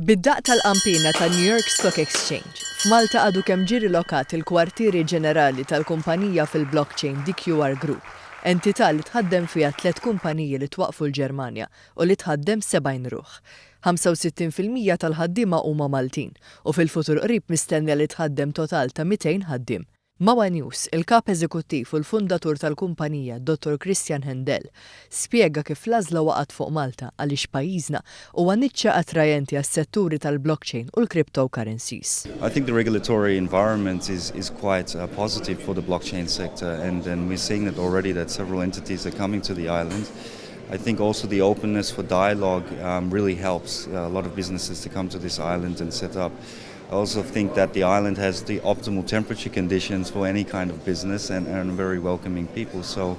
Bid-daq tal-qampina tan-New York Stock Exchange, f'Malta għadu kemm ġie rilokat il-kwartieri ġenerali tal-kumpanija fil-blockchain DQR Group, entità li tħaddem fiha 3 kumpaniji li twaqfu l-Ġermanja u li tħaddem 70 ruħ. 65% tal-ħaddiema huma Maltin u fil-futur qrib mistennija li tħaddem total ta' 200 ħaddiem. Mawa News, il-kap eżekuttiv u l-fundatur tal-kumpanija, Dr. Christian Hendel, spjega kif l-għażla waqgħet fuq Malta għaliex pajjiżna huwa niċċa attrajenti għas-setturi tal-blockchain u l-cryptocurrencies. I think the regulatory environment is quite positive for the blockchain sector, and we're seeing that already that several entities are coming to the island. I think also the openness for dialogue really helps a lot of businesses to come to this island and set up. I also think that the island has the optimal temperature conditions for any kind of business and very welcoming people. So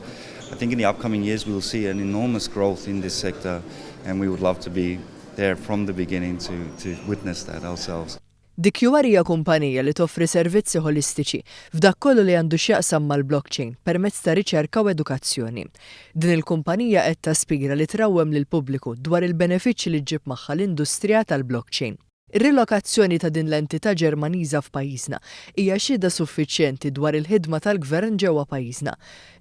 I think in the upcoming years we will see an enormous growth in this sector, and we would love to be there from the beginning to witness that ourselves. DQR hija kumpanija li toffri servizzi holistiċi f'dak kollu li għandu x'jaqsam mal-blockchain permezz ta' riċerka u edukazzjoni. Din il-kumpanija qed taspira li trawwem lil pubbliku dwar il-benefiċċji li ġib magħha l-industrija tal-blockchain. Ir-relokazzjoni ta' din l-entità Ġermaniża f'pajjiżna hija xhieda suffiċjenti dwar il-ħidma tal-gvern ġewwa pajjiżna,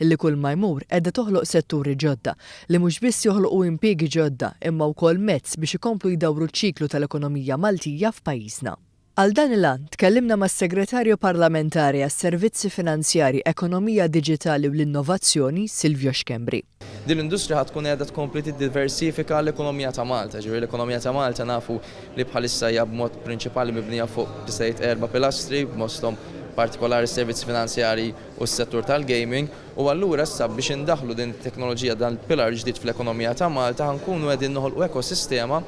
illi kull ma jmur qiegħda toħloq setturi ġodda li mhux biss joħloqu impjiegi ġodda imma wkoll mezz biex ikomplu jdawru ċ-ċiklu tal-ekonomija Maltija f'pajjiżna. Għal dan il-għan tkellimna mas-Segretarju Parlamentari għas-Servizzi Finanzjarji, Ekonomija Diġitali u l-Innovazzjoni, Silvio Xkembri. Din l-industrija tkun qiegħda tkompli tiddiversifika l-ekonomija ta' Malta. Ġifieri l-ekonomija ta' Malta nafu li bħalissa hija b'mod prinċipali mibnija fuq b'sejt 4 pilastri b'mosthom partikolari s-servizzi finanzjarji u s-settur tal-gaming, u allura issa biex indaħlu din it-teknoloġija dan il-pilar ġdid fl-ekonomija ta' Malta ħankunu qegħdin noħolqu ekosistema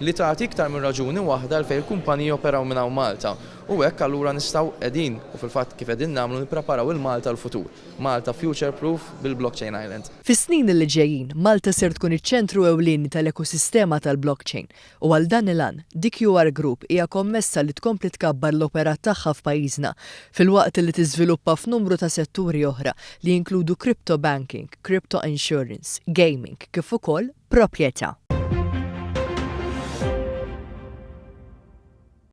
li tagħti iktar minn raġuni waħda għalfejn il-kumpaniji operaw minn hawn Malta. U hekk allura nistgħu qegħdin u fil-fatt kif qegħdin nagħmlu nippreparaw il-Malta l-futur. Malta future proof bil-blockchain island. Fis-snin li ġejjin, Malta ser tkun iċ-ċentru ewlieni tal-ekosistema tal-blockchain u għal dan il-għan DQR Group hija kommessa li tkompli tkabbar l-operat tagħha f'pajjiżna filwaqt li tiżviluppa f'numru ta' setturi oħra li jinkludu crypto banking, crypto insurance, gaming, kif ukoll proprjetà.